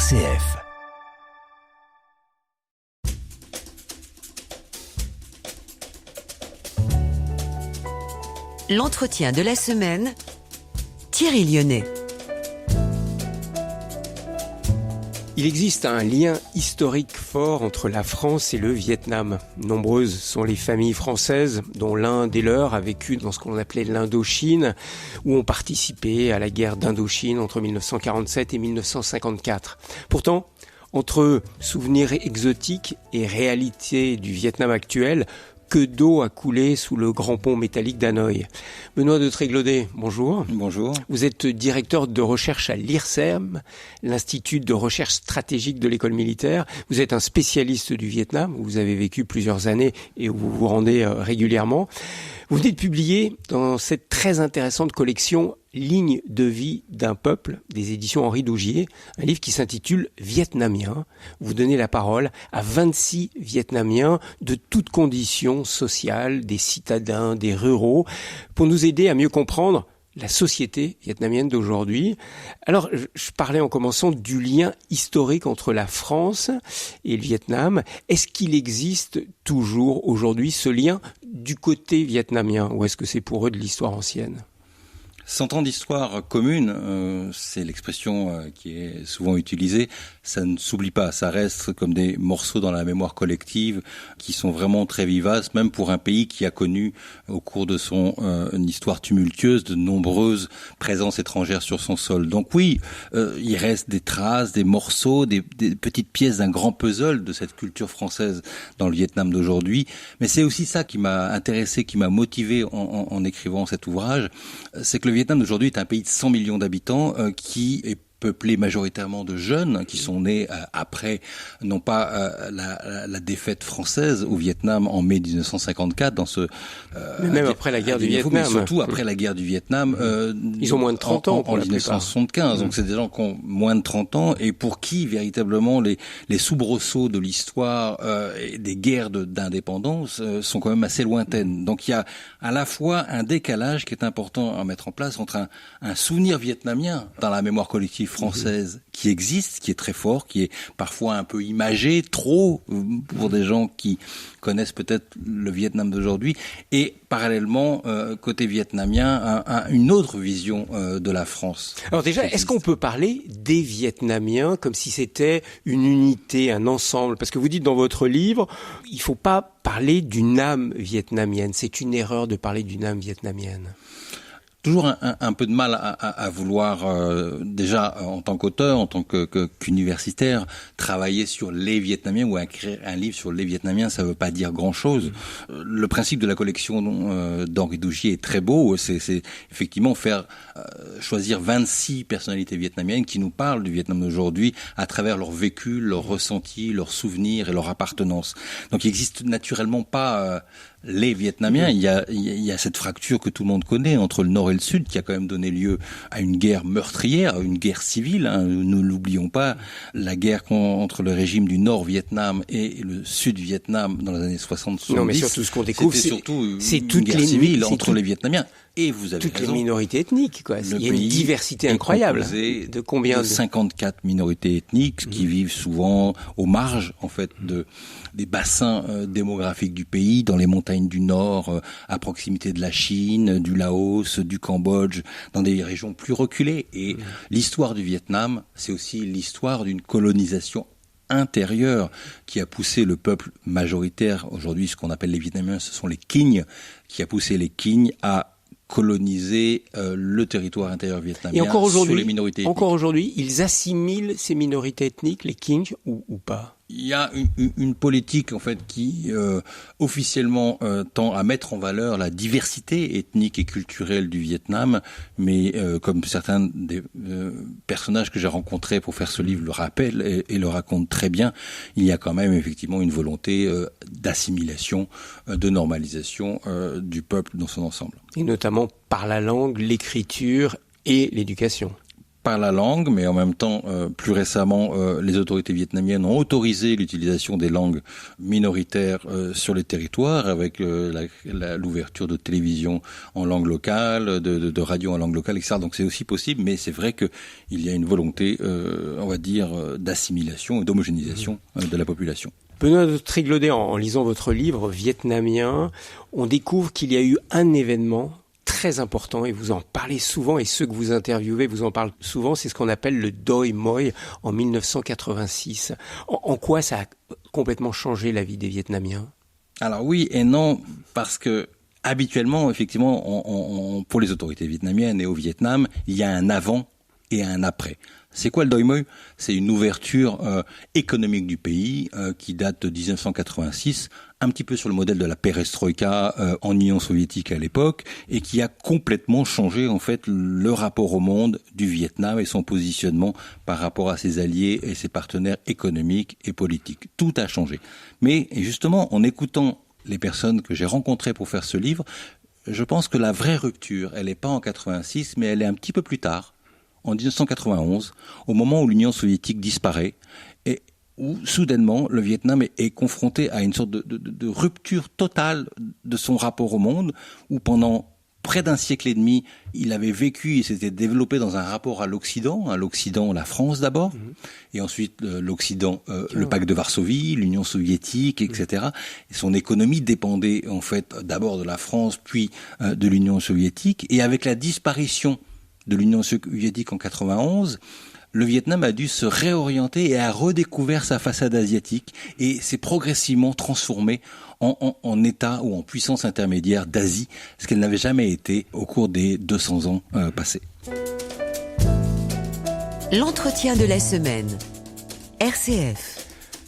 RCF. L'entretien de la semaine, Thierry Lyonnais. Il existe un lien historique fort entre la France et le Vietnam. Nombreuses sont les familles françaises dont l'un des leurs a vécu dans ce qu'on appelait l'Indochine, ou ont participé à la guerre d'Indochine entre 1947 et 1954. Pourtant, entre souvenirs exotiques et réalité du Vietnam actuel, que d'eau a coulé sous le grand pont métallique d'Hanoï. Benoît de Tréglaudet, bonjour. Bonjour. Vous êtes directeur de recherche à l'IRSEM, l'Institut de recherche stratégique de l'école militaire. Vous êtes un spécialiste du Vietnam, où vous avez vécu plusieurs années et où vous vous rendez régulièrement. Vous venez de publier dans cette très intéressante collection Ligne de vie d'un peuple, des éditions Henri Dougier, un livre qui s'intitule Vietnamien. Vous donnez la parole à 26 Vietnamiens de toutes conditions sociales, des citadins, des ruraux, pour nous aider à mieux comprendre la société vietnamienne d'aujourd'hui. Alors, je parlais en commençant du lien historique entre la France et le Vietnam. Est-ce qu'il existe toujours aujourd'hui ce lien du côté vietnamien, ou est-ce que c'est pour eux de l'histoire ancienne ? 100 ans d'histoire commune, c'est l'expression qui est souvent utilisée, ça ne s'oublie pas, ça reste comme des morceaux dans la mémoire collective qui sont vraiment très vivaces, même pour un pays qui a connu au cours de son une histoire tumultueuse de nombreuses présences étrangères sur son sol. Donc oui, il reste des traces, des morceaux, des petites pièces d'un grand puzzle de cette culture française dans le Vietnam d'aujourd'hui, mais c'est aussi ça qui m'a intéressé, qui m'a motivé en écrivant cet ouvrage, c'est que le Vietnam d'aujourd'hui est un pays de 100 millions d'habitants qui est peuplé majoritairement de jeunes qui sont nés après, non pas la défaite française au Vietnam en mai 1954, dans ce... mais même après la guerre du Vietnam. Mais surtout après la guerre du Vietnam. Ils ont moins de 30 ans en 1975, donc c'est des gens qui ont moins de 30 ans et pour qui, véritablement, les soubresauts de l'histoire et des guerres d'indépendance sont quand même assez lointaines. Donc il y a à la fois un décalage qui est important à mettre en place entre un souvenir vietnamien dans la mémoire collective française qui existe, qui est très fort, qui est parfois un peu imagé, trop pour des gens qui connaissent peut-être le Vietnam d'aujourd'hui, et parallèlement, côté vietnamien, une autre vision de la France. Alors déjà, est-ce qu'on peut parler des Vietnamiens comme si c'était une unité, un ensemble ? Parce que vous dites dans votre livre, il ne faut pas parler d'une âme vietnamienne, c'est une erreur de parler d'une âme vietnamienne. Toujours un peu de mal à vouloir, déjà en tant qu'auteur, en tant qu'universitaire, travailler sur les Vietnamiens ou écrire un livre sur les Vietnamiens, ça veut pas dire grand-chose. Le principe de la collection d'Henri Dougier est très beau, c'est effectivement faire choisir 26 personnalités vietnamiennes qui nous parlent du Vietnam d'aujourd'hui à travers leur vécu, leurs ressentis, leurs souvenirs et leur appartenance. Donc il existe naturellement pas... les Vietnamiens, il y a cette fracture que tout le monde connaît entre le Nord et le Sud qui a quand même donné lieu à une guerre meurtrière, une guerre civile. Ne l'oublions pas, la guerre entre le régime du Nord-Vietnam et le Sud-Vietnam dans les années 60-70. Non, mais surtout ce qu'on découvre, c'est surtout une guerre civile entre les Vietnamiens. Et vous avez toutes raison, les minorités ethniques, quoi. Il y a une diversité incroyable. De combien de 54 minorités ethniques qui vivent souvent aux marges, en fait, des bassins démographiques du pays, dans les montagnes du Nord, à proximité de la Chine, du Laos, du Cambodge, dans des régions plus reculées. Et l'histoire du Vietnam, c'est aussi l'histoire d'une colonisation intérieure qui a poussé le peuple majoritaire, aujourd'hui ce qu'on appelle les Vietnamiens, ce sont les Kinh, qui a poussé les Kinh à coloniser le territoire intérieur vietnamien sur les minorités ethniques. Encore aujourd'hui, ils assimilent ces minorités ethniques, les Kinh, ou pas ? Il y a une politique en fait qui officiellement tend à mettre en valeur la diversité ethnique et culturelle du Vietnam, mais comme certains des personnages que j'ai rencontrés pour faire ce livre le rappellent et le racontent très bien, il y a quand même effectivement une volonté d'assimilation, de normalisation du peuple dans son ensemble. Et notamment par la langue, l'écriture et l'éducation. par la langue, mais en même temps, plus récemment, les autorités vietnamiennes ont autorisé l'utilisation des langues minoritaires sur les territoires, avec l'ouverture de télévision en langue locale, de radio en langue locale, etc. Donc c'est aussi possible, mais c'est vrai qu'il y a une volonté, on va dire, d'assimilation et d'homogénéisation de la population. Benoît de Tréglaudet, en lisant votre livre Vietnamien, on découvre qu'il y a eu un événement très important, et vous en parlez souvent, et ceux que vous interviewez vous en parlent souvent, c'est ce qu'on appelle le Doi Moi en 1986. En quoi ça a complètement changé la vie des Vietnamiens ? Alors oui et non, parce que habituellement, effectivement, pour les autorités vietnamiennes et au Vietnam, il y a un avant et un après. C'est quoi le Doi Moi ? C'est une ouverture économique du pays qui date de 1986, un petit peu sur le modèle de la perestroïka en Union soviétique à l'époque, et qui a complètement changé en fait le rapport au monde du Vietnam et son positionnement par rapport à ses alliés et ses partenaires économiques et politiques. Tout a changé. Mais justement, en écoutant les personnes que j'ai rencontrées pour faire ce livre, je pense que la vraie rupture, elle n'est pas en 86, mais elle est un petit peu plus tard, en 1991, au moment où l'Union soviétique disparaît et où soudainement le Vietnam est confronté à une sorte de rupture totale de son rapport au monde, où pendant près d'un siècle et demi, il avait vécu et s'était développé dans un rapport à l'Occident, la France d'abord, et ensuite l'Occident, le pacte de Varsovie, l'Union soviétique, etc. Et son économie dépendait en fait d'abord de la France, puis de l'Union soviétique, et avec la disparition de l'Union soviétique en 91, le Vietnam a dû se réorienter et a redécouvert sa façade asiatique et s'est progressivement transformé en État ou en puissance intermédiaire d'Asie, ce qu'elle n'avait jamais été au cours des 200 ans passés. L'entretien de la semaine. RCF.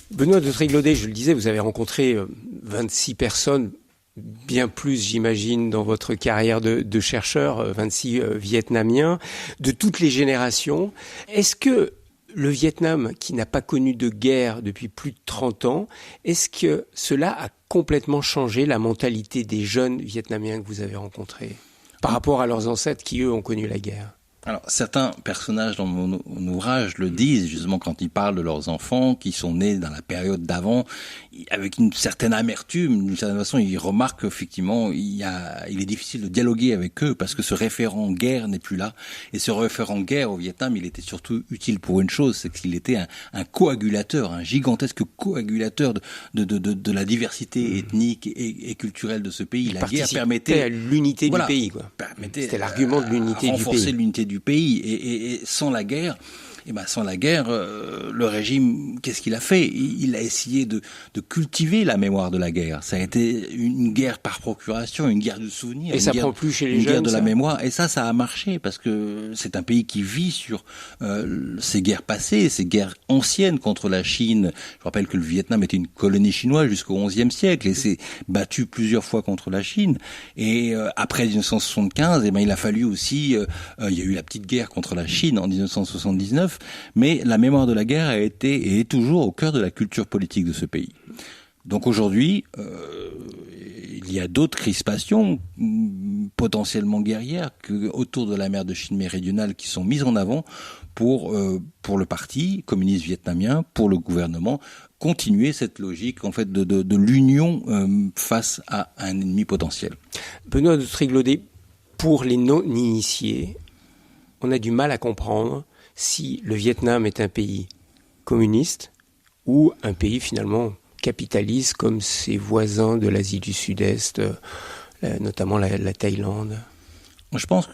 Benoît de Tréglaudet, je le disais, vous avez rencontré 26 personnes, bien plus, j'imagine, dans votre carrière de chercheur, 26 Vietnamiens, de toutes les générations. Est-ce que le Vietnam, qui n'a pas connu de guerre depuis plus de 30 ans, est-ce que cela a complètement changé la mentalité des jeunes Vietnamiens que vous avez rencontrés par rapport à leurs ancêtres qui, eux, ont connu la guerre ? Alors, certains personnages dans mon ouvrage le disent, justement, quand ils parlent de leurs enfants qui sont nés dans la période d'avant, avec une certaine amertume, d'une certaine façon, ils remarquent qu'effectivement, il est difficile de dialoguer avec eux parce que ce référent guerre n'est plus là. Et ce référent guerre au Vietnam, il était surtout utile pour une chose, c'est qu'il était un coagulateur, un gigantesque coagulateur de la diversité ethnique et culturelle de ce pays. Il la guerre permettait à l'unité du pays, quoi. C'était l'argument de l'unité du pays. Renforcer l'unité du pays et sans la guerre, le régime, qu'est-ce qu'il a fait ? Il a essayé de cultiver la mémoire de la guerre. Ça a été une guerre par procuration, une guerre du souvenir. Et ça prend plus chez les jeunes, une guerre de ça ? la mémoire. Et ça a marché parce que c'est un pays qui vit sur ces guerres passées, ces guerres anciennes contre la Chine. Je rappelle que le Vietnam était une colonie chinoise jusqu'au XIe siècle et s'est battu plusieurs fois contre la Chine. Et après 1975, il a fallu aussi, il y a eu la petite guerre contre la Chine en 1979. Mais la mémoire de la guerre a été et est toujours au cœur de la culture politique de ce pays. Donc aujourd'hui, il y a d'autres crispations potentiellement guerrières autour de la mer de Chine méridionale qui sont mises en avant pour le parti communiste vietnamien, pour le gouvernement, continuer cette logique en fait de l'union face à un ennemi potentiel. Benoît de Tréglaudet, pour les non-initiés, on a du mal à comprendre si le Vietnam est un pays communiste ou un pays finalement capitaliste comme ses voisins de l'Asie du Sud-Est, notamment la Thaïlande. Je pense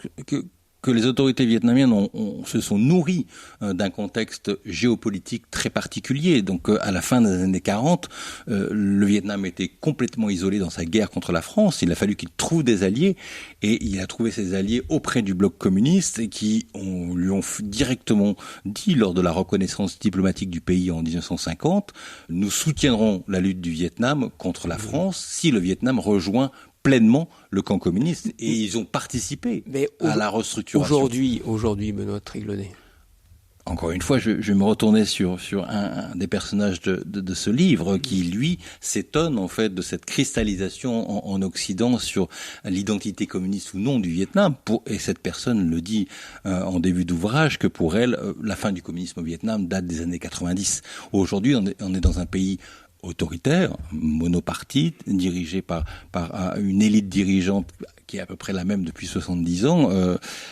que les autorités vietnamiennes se sont nourries d'un contexte géopolitique très particulier. Donc à la fin des années 40, le Vietnam était complètement isolé dans sa guerre contre la France. Il a fallu qu'il trouve des alliés et il a trouvé ses alliés auprès du bloc communiste et qui lui ont directement dit lors de la reconnaissance diplomatique du pays en 1950, nous soutiendrons la lutte du Vietnam contre la France si le Vietnam rejoint pleinement le camp communiste et ils ont participé à la restructuration. Aujourd'hui, Benoît Tréglaudet. encore une fois, je vais me retourner sur un des personnages de ce livre qui, lui, s'étonne en fait de cette cristallisation en Occident sur l'identité communiste ou non du Vietnam. Et cette personne le dit en début d'ouvrage que pour elle, la fin du communisme au Vietnam date des années 90. Aujourd'hui, on est dans un pays autoritaire, monopartite, dirigé par une élite dirigeante qui est à peu près la même depuis 70 ans,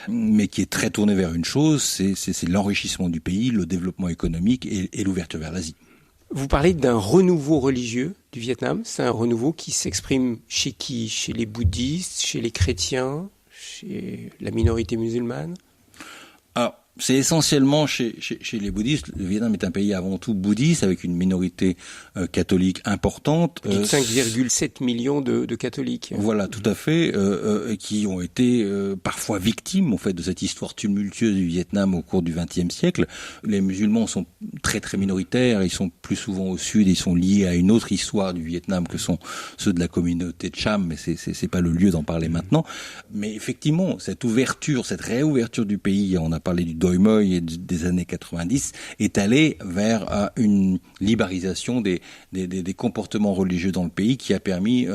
mais qui est très tournée vers une chose, c'est l'enrichissement du pays, le développement économique et l'ouverture vers l'Asie. Vous parlez d'un renouveau religieux du Vietnam. C'est un renouveau qui s'exprime chez qui? Chez les bouddhistes, chez les chrétiens, chez la minorité musulmane? Alors, c'est essentiellement chez les bouddhistes. Le Vietnam est un pays avant tout bouddhiste avec une minorité catholique importante. 5,7 millions de catholiques. Voilà, tout à fait, qui ont été parfois victimes en fait de cette histoire tumultueuse du Vietnam au cours du XXe siècle. Les musulmans sont très très minoritaires, ils sont plus souvent au sud, ils sont liés à une autre histoire du Vietnam que sont ceux de la communauté de Cham, mais c'est pas le lieu d'en parler maintenant. Mais effectivement, cette ouverture, cette réouverture du pays, on a parlé du Doi Moi et des années 90, est allée vers une libéralisation des comportements religieux dans le pays qui a permis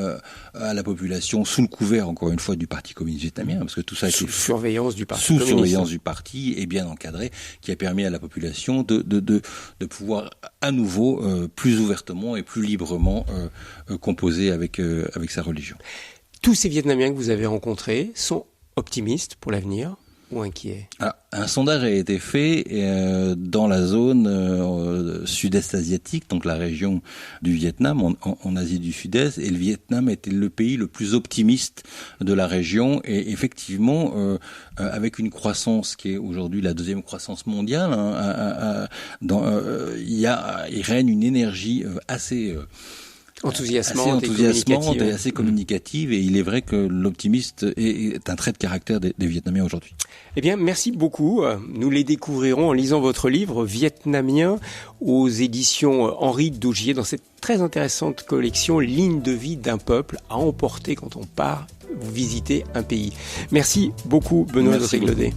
à la population, sous le couvert encore une fois du Parti communiste vietnamien, parce que tout ça a été sous surveillance du Parti sous communiste. surveillance du parti et bien encadré, qui a permis à la population de pouvoir à nouveau plus ouvertement et plus librement composer avec sa religion. Tous ces Vietnamiens que vous avez rencontrés sont optimistes pour l'avenir ou inquiets? Alors, un sondage a été fait dans la zone sud-est asiatique, donc la région du Vietnam, en Asie du Sud-Est, et le Vietnam était le pays le plus optimiste de la région, et effectivement, avec une croissance qui est aujourd'hui la deuxième croissance mondiale, il règne une énergie assez enthousiasmante et assez communicative, et il est vrai que l'optimiste est un trait de caractère des Vietnamiens aujourd'hui. Eh bien, merci beaucoup. Nous les découvrirons en lisant votre livre Vietnamien aux éditions Henri Daugier dans cette très intéressante collection Ligne de vie d'un peuple à emporter quand on part visiter un pays. Merci beaucoup, Benoît de Réglodet.